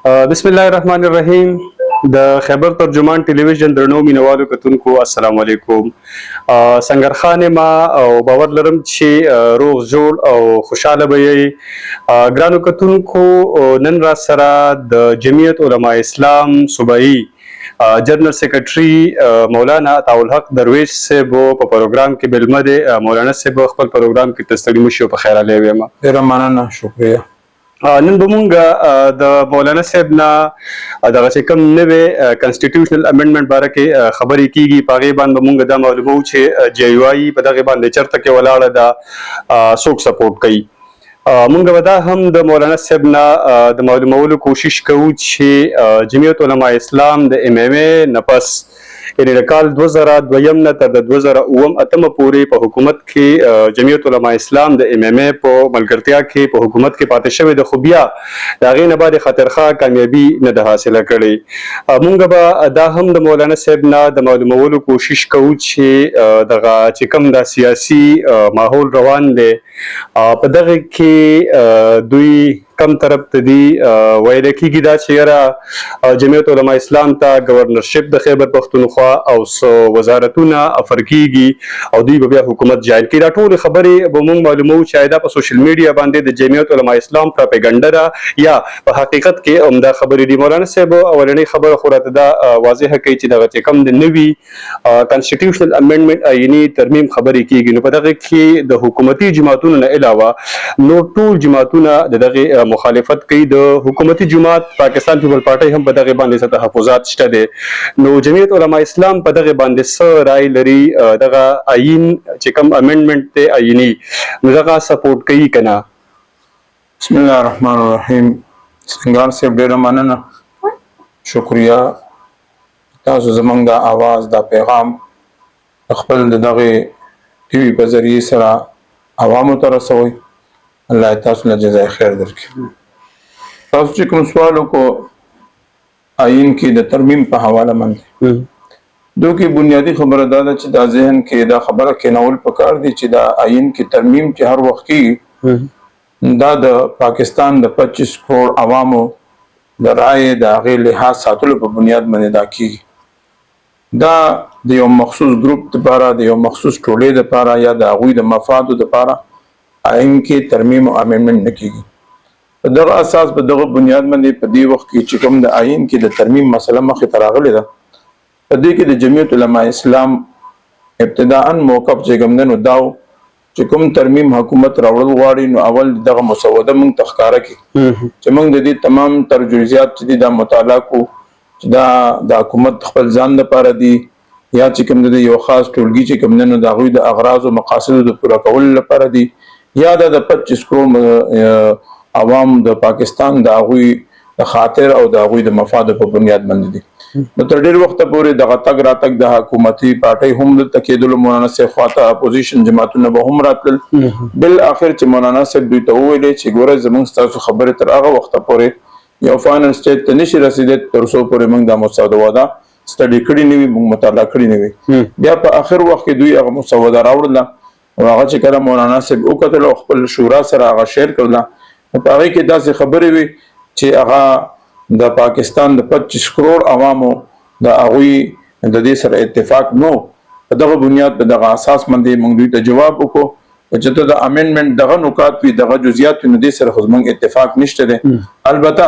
بسم الله الرحمن الرحیم. د خیبر ترجمان ټلویزیون درنو مینوالو کتونکو السلام علیکم. سنگر خان ما او باور لرم چې روغ جوړ او خوشاله به یې. ګرانو کتونکو نن را سره د جمعیت علماء اسلام صوبایي جنرال سیکرټري مولانا عطاء الحق درویش صاحب په پروګرام کې بلمه دی. مولانا صاحب خپل پروګرام کې تستړي مشي په خیر علی ویم. ډیره مننه، شکریہ. نن به مونږ د مولانا صاحب نه دغه چې کوم نوې کنسټیټیوشنل امندمنت باره کې خبرې کیږي، په هغې باندې به مونږ دا معلومو چې جی یو آی په دغې باندې چېرته کې ولاړه ده، څوک سپورټ کوي. مونږ به دا هم د مولانا صاحب نه د معلومولو کوشش کوو چې جمعیت علماء اسلام د ایم ایم اے نه پس یعنې د کال 2002 نه تر د 2008 پورې په حکومت کې جمعیت علماء اسلام د ایم ایم اے په ملګرتیا کې په حکومت کې پاتې شوی د، خو بیا د هغې نه بعد خاطرخواه کامیابي نه ده حاصله کړې. مونږ به دا هم د مولانا صاحب نه د معلومولو کوشش کوو چې دغه چې کوم دا سیاسي ماحول روان دی په دغه کې دوی کم طرف ته دي. ویل کېږي دا چې یاره جمعیت علماء اسلام ته گورنرشپ د خیبر پښتونخوا او وزارتونه افر کېږي او دوی به بیا حکومت جایل کړي. دا ټولې خبرې به موږ معلومو چې دا په سوشل میډیا باندې د جمعیت علماء اسلام پراپیګنډا ده یا په حقیقت کې همدا خبرې دي. مولانا صاحب اولنۍ خبره خو راته دا واضحه کوي چې دغه چې کوم د نوي کنسټیټیوشنل امندمنت آئیني ترمیم خبرې کېږي، نو په دغه کې د حکومتي جماعتونو نه علاوه نور ټول جماعتونه د دغه مخالفت کوي. د حکومتي جماعت پاکستان پیپل پارټي هم په دغه باندې څه تحفظات شته دي. نو جمعیت علماء اسلام په دغه باندې څه رائے لري؟ دغه آئین چې کوم امندمنت دی آئیني، نو دغه سپورټ کوي که نه؟ بسم الله الرحمن الرحیم. سنگار صاحب ډیره مننه، شکریہ. تاسو زمونږ د آواز دا پیغام خپل دغه ټي وي په ذریعه سره عوامو ته رسوئ. الله تاسو له جزای خیر درکړي. تاسو چې کوم سوال وکړو آئین کې د ترمیم په حواله باندې، دو کې بنیادی خبره دا ده چې دا ذهن کې دا خبره کېنول پکار دي چې دا آئین کې ترمیم چې هر وخت کېږي دا د پاکستان د 25 کروڑ عوامو د رائے د هغې لحاظ ساتلو په بنیاد باندې دا کېږي. دا د یو مخصوص ګروپ دپاره، د یو مخصوص ټولۍ دپاره یا د هغوی د مفادو دپاره آئین کې ترمیم او امندمنت نه کېږي. په دغه اساس په دغه بنیاد باندې په دې وخت کې چې کوم د آئین کې د ترمیم مسله مخې ته راغلې ده، په دې کې د جمعیت علماء اسلام ابتداءً موقف چې کوم دی نو دا و چې کوم ترمیم حکومت راوړل غواړي نو اول دغه مسوده موږ ته ښکاره کړي چې موږ د دې تمام تر جزئیات چې دي دا مطالعه کړو چې دا د حکومت خپل ځان لپاره دي یا چې کوم د یو خاص ټولګي چې کوم دی نو د هغوی د اغراض او مقاصدو د پوره کولو لپاره دي یا د 25 کروڑ عوام د پاکستان د هغوی د خاطر او د هغوی د مفادو په بنیاد باندې دي. نو تر ډېر وخته پورې دغه تګ راتګ د حکومتي پارټۍ هم دلته کېدلو، مولانا صاحب خواته اپوزیشن جماعتونه به هم راتلل. بالاخر چې مولانا صاحب دوی ته وویلې چې ګوره زموږ ستاسو خبرې تر هغه وخته پورې یو فاینل سټیج ته نشي رسېدی تر څو پورې موږ دا مسوده سټډي کړې نه وي، موږ مطالعه کړې نه وي. بیا په آخر وخت کې دوی هغه مسوده راوړله او هغه چې کله مولانا صاحب وکتل او خپل شورا سره هغه شیر کړله، نو په هغې کې داسې خبرې وي چې هغه د پاکستان د 25 کروڑ عوامو د هغوی د دې سره اتفاق نو. په دغه بنیاد په دغه اساس باندې موږ دوی ته جواب وکړو چې ته د امندمنت دغه نکات وي، دغه جزئیات وي، نو دې سره خو زموږ اتفاق نشته دی. البته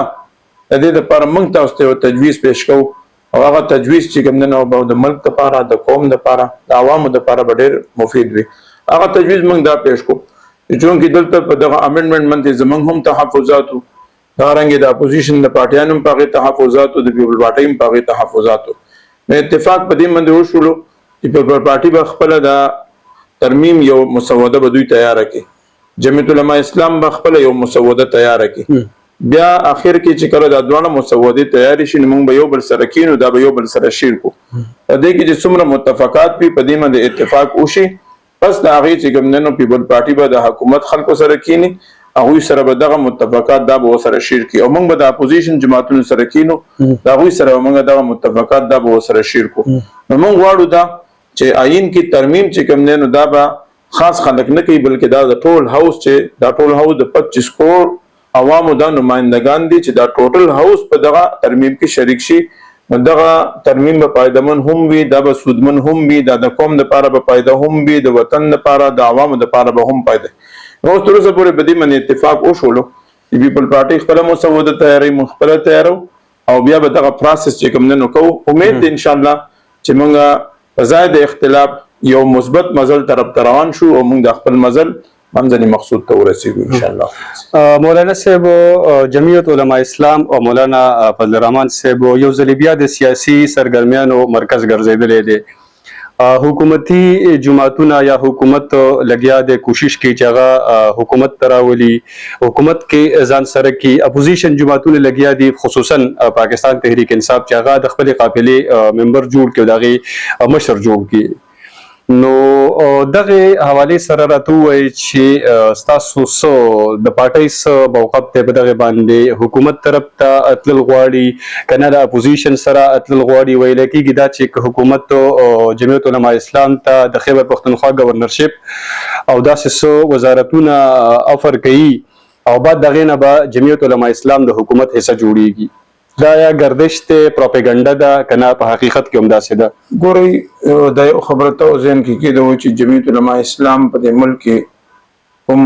د دې دپاره موږ تاسو ته یو تجویز پیش کوو او هغه تجویز چې کوم دی نو به د ملک دپاره، د قوم دپاره، د عوامو دپاره به ډېر مفید وي. هغه تجویز موږ دا پیش کو چې چونکې دلته په دغه امندمنت باندې زموږ هم تحفظات وو، دارنګې د اپوزیشن د پارټیانو هم په هغې تحفظات وو، د پیپل پارټۍ هم په هغې تحفظات وو. نو اتفاق په دې باندې وشولو چې پیپل پارټي به خپله د ترمیم یو مسوده به دوی تیاره کړي، جمعیت علماء اسلام به خپله یو مسوده تیاره کړي. بیا اخر کې چې کله دا دواړه مسودې تیارې شي نو موږ به یو بل سره کینو، دا به یو بل سره شیر کو. په دې کې چې څومره متفقات وي په دې باندې اتفاق وشي، پس د هغې چې کوم دی نو پیپل پارټي به د حکومت خلکو سره کیني، هغوی سره به دغه متفقات دا به ورسره شیر کړي او موږ به د اپوزیشن جماعتونو سره کینو، د هغوی سره به موږ دغه متفقات دا به ورسره شیر کړو. نو موږ غواړو دا چې آئین کې ترمیم چې کوم دی نو دا به خاص خلک نه کوي، بلکې دا د ټول هاوس چې دا ټول هاوس د 25 کروڑ عوامو دا نمائندگان دي چې دا ټوټل هاوس په دغه ترمیم کې شریک شي. نو دغه ترمیم به پایدمن هم وي، دا به سودمن هم وي، دا د قوم دپاره به فایده هم وي، د وطن دپاره د عوامو دپاره به هم فایده. نو اوس تر اوسه پورې په دې باندې اتفاق وشولو. پیپل پارټي خپله مسوده تیاروي، موږ خپله تیارو او بیا به دغه پروسس چې کوم نه کوو. امید دی انشاءالله چې موږ په ځای د اختلاف یو مثبت مزل طرف ته روان شو او موږ د خپل مزل منځني مقصود ته ورسېږو انشاءالله. مولانا صاحب جمعیت علماء اسلام او مولانا فضل الرحمن صاحب یو ځل بیا د سیاسي سرګرمیانو مرکز ګرځېدلی دی. حکومتي جماعتونه یا حکومت لګیا د کوشش کې چې هغه حکومت تراولي، حکومت کې ځان سره کې اپوزیشن جماعتونه لګیا دي، خصوصا پاکستان تحریک انصاف چې هغه د خپل قافلې ممبر جوړ کړي او دغه مشر جوړ کړي. نو دغه حواله سره راته وایي چې ستاسو سو د پارټۍ سره موقف ته په دغه باندې حکومت طرف ته اتل غواړي کنه د اپوزیشن سره اتل غواړي، ویل کېږي دا چې حکومت جمعیت علماء اسلام ته د خیبر پختونخوا گورنرشپ او داسې سو وزارتونه افر کوي او بعد دغه نه به جمعیت علماء اسلام د حکومت حصہ جوړیږي. دا یا گردش ته پروپاګاندا ده کنه په حقیقت کې هم داسې ده؟ ګورئ دا یو خبره ته ذهن کې کېده چې جمعیت علماء اسلام په دې ملک کې هم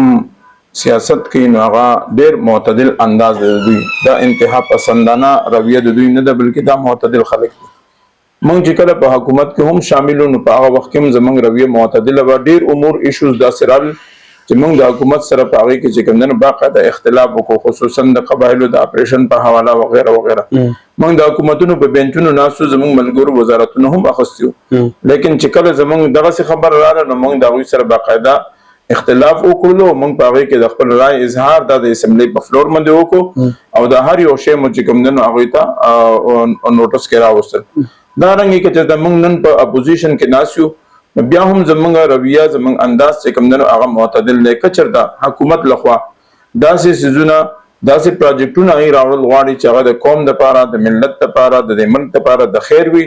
سیاست کوي نو هغه ډېر معتدل انداز دی. دوی دا انتها پسندانه رویه د دوی نه ده بلکې دا معتدل خلک دي. موږ چې کله په حکومت کې هم شامل نو په هغه وخت کې هم زموږ رویه معتدله وه. ډېر امور ایشوز داسې رال چې موږ د حکومت سره په هغې کې چې کوم دی نو باقاعده اختلاف وکړو، خصوصا د قبایلو د اپریشن په حواله وغیره وغیره. موږ د حکومتونو په بینچونو ناستو، زموږ ملګرو وزارتونه هم اخیستي وو، لیکن چې کله زموږ دغسې خبره راغله نو موږ د هغوی سره باقاعده اختلاف وکړلو. موږ په هغې کې د خپل رای اظهار دا د اسمبلی په فلور باندې وکړو او د هر یو شی مو چې کوم دی نو هغوی ته نوټس کې راوستل. دا رنګې که چې موږ نن په اپوزیشن کې ناست یو بیا هم زموږ رویه زموږ انداز چې کوم دی نو هغه معتدل دی. که چېرته حکومت لخوا داسې څیزونه داسې پروجیکټونه هغوی راوړل غواړي چې هغه د قوم دپاره، د ملت دپاره، د دې ملک دپاره د خیر وي،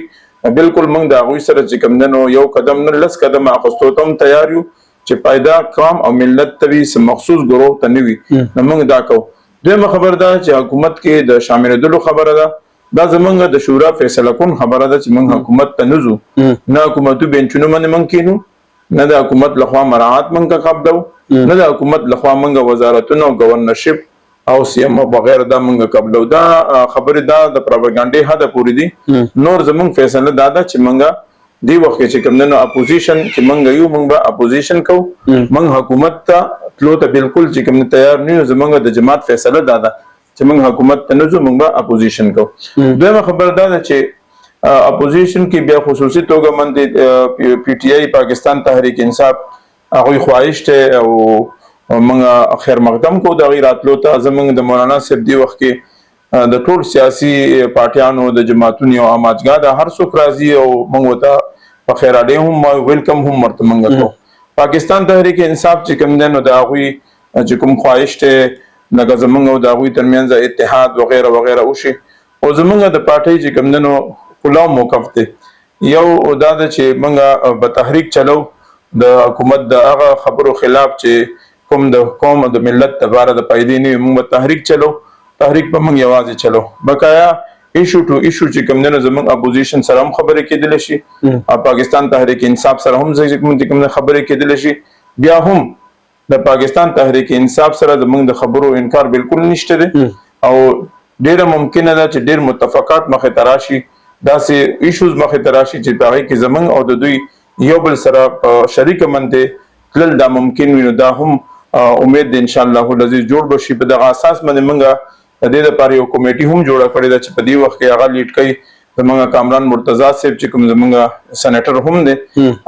بلکل موږ د هغوی سره چې کوم دی نو یو قدم نه 10 قدم اخیستو ته هم تیار یو چې پیدا قوم او ملت ته وي، څه مخصوص ګروه ته نه وي. نو موږ دا کوو. دویمه خبره ده چې حکومت کې د شاملېدلو خبره ده. دا زمونږ د شورا فیصله کون خبره ده چې موږ حکومت ته نه ځو، نه حکومتي بینچونو باندې موږ کینو، نه د حکومت لخوا مراعات موږ قبضو، نه د حکومت لخوا موږ وزارتونه او گورنرشپ او سیم او بغیر دا موږ قبلو. دا خبرې دا د پروپاګانډې حد پورې دي. نور زمونږ فیصله دا ده چې موږ دی وخت چې کوم نه اپوزیشن چې موږ یو موږ به اپوزیشن کوو، موږ حکومت ته تلو ته بالکل چې کوم تیار نه یو. زمونږ د جماعت فیصله دا ده چې موږ حکومت ته نه ځو، موږ به اپوزیشن کوو. دویمه خبره دا ده چې اپوزیشن کې بیا خصوصي توګه باندې پی ټی آی پاکستان تحریک انصاف هغوی خواهش ته او موږ خیر مقدم کو د هغوی راتلو ته. زموږ د مولانا صاحب دی وخت کې د ټول سیاسي پارټیانو د جماعتونو یو اماجګاه ده، هر څوک راځي او موږ ورته په خیر اډې هم ویلکم هم ورته موږ کوو. پاکستان تحریک انصاف چې کوم دی نو د هغوی چې کوم خواهش ته لکه زمونږ او د هغوی ترمنځ اتحاد وغیره وغیره وشي او زمونږ د پارټۍ چې کوم دی نو خلا موقف دی. یو دا ده چې موږ به تحریک چلو د حکومت د هغه خبرو خلاف چې کوم د قوم او د ملت دپاره د فایدې نه وي. موږ به تحریک چلو، تحریک به موږ یوازې چلو. بقایا ایشو ټو ایشو چې کوم دی نو زموږ اپوزیشن سره هم خبرې کېدلی شي او پاکستان تحریک انصاف سره هم کوم خبرې کېدلی شي. بیا هم د پاکستان تحریک انصاف سره زموږ د خبرو انکار بالکل نشته دی او ډیره ممکنه ده چې ډیر متفقات مخې ته راشي، داسې ایشوز مخې ته راشي چې په هغې کې زموږ او د دوی یو بل سره په شریکه منډې تلل دا ممکن وي. نو دا هم امید دی انشاءالله العزیز جوړ به شي. په دغه اساس باندې موږ د دې دپاره یو کمیټي هم جوړه کړې ده چې په دې وخت کې هغه لیډ کوي زموږ کامران مرتضی صاحب چې کوم زموږ سینیټر هم دی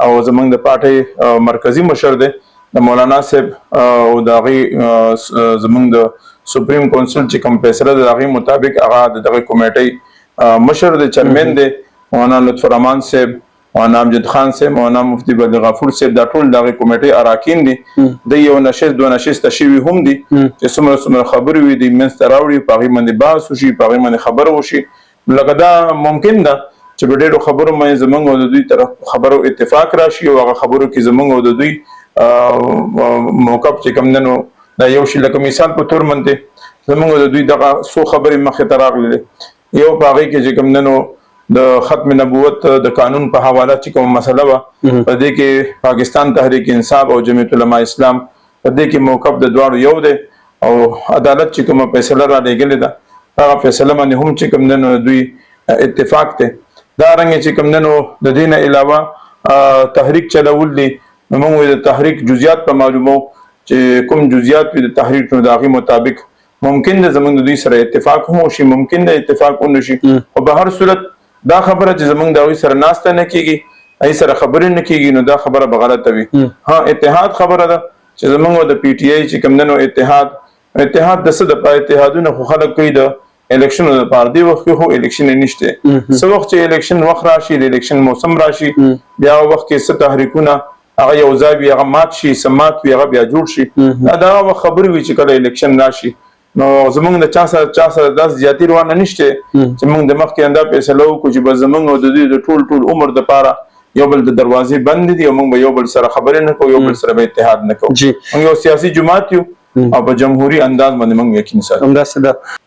او زموږ د پارټۍ مرکزي مشر دی، د مولانا صاحب او د هغې زموږ د سپریم کونسل چې کوم فیصله د هغې مطابق هغه د دغه کمیټۍ مشر دی، چیرمین دی مولانا لطف الرحمن صاحب، مولانا امجد خان صاحب، مولانا مفتی بدر غفور صاحب. دا ټول د هغې کمیټۍ اراکین دي. د یو نشست دوه نشسته شوي هم دي چې څومره خبرې وي دوی منځ ته راوړي، په هغې باندې بحث وشي، په هغې باندې خبره وشي. لکه دا ممکن ده چې په ډېرو خبرو باندې زموږ او د دوی طرف خبرو اتفاق راشي او هغه خبرو کې زموږ او د دوی موقف چې کوم دی نو دا یو شي. لکه مثال په طور باندې زمونږ د دوی دغه څو خبرې مخې ته راغلې یو په هغې کې چې کوم ننو د ختم نبوت د قانون په حواله چې کومه مسله وه په دې کې پاکستان تحریک انصاف او جمعیت علماء اسلام په دې کې موقف د دواړو یو دی او عدالت چې کومه فیصله را لېږلې ده هغه فیصله باندې هم چې کوم ننو دوی اتفاق دی دا رنګ چې کوم ننو د دې نه علاوه تحریک چلول دي نو موږ د تحریک جزئیات په معلومو چې کوم جزئیات وي د تحریک نو د هغې مطابق ممکن ده زموږ د دوی سره اتفاق هم وشي ممکن ده اتفاق ونه شي خو په هر صورت دا خبره چې زموږ د هغوی سره ناسته نه کېږي هغوی سره خبرې نه کېږي نو دا خبره به غلطه وي ها اتحاد خبره ده چې زموږ د پی ټی آی چې کوم دی نو اتحاد د څه دپاره اتحادونه خو خلک کوي د الیکشنو دپاره دې وخت کې خو الیکشن یې نشته څه وخت چې الیکشن وخت راشي د الیکشن موسم راشي بیا هغه وخت کې څه تحریکونه هغه یو ځای وي هغه مات شي څه مات وي هغه بیا جوړ شي دا هغه وخت خبرې وي چې کله الیکشن راشي نو زمونږ د چا سره داسې زیاتي روانه نشته چې موږ د مخکې دا فیصله وکړو چې به زمونږ او د دوی د ټول عمر دپاره یو بل د دروازې بند دي او موږ به یو بل سره خبرې نه کوو یو بل سره به اتحاد نه کوو موږ یو سیاسي جماعت یو او په جمهوري انداز باندې موږ یقین ساتو همداسې ده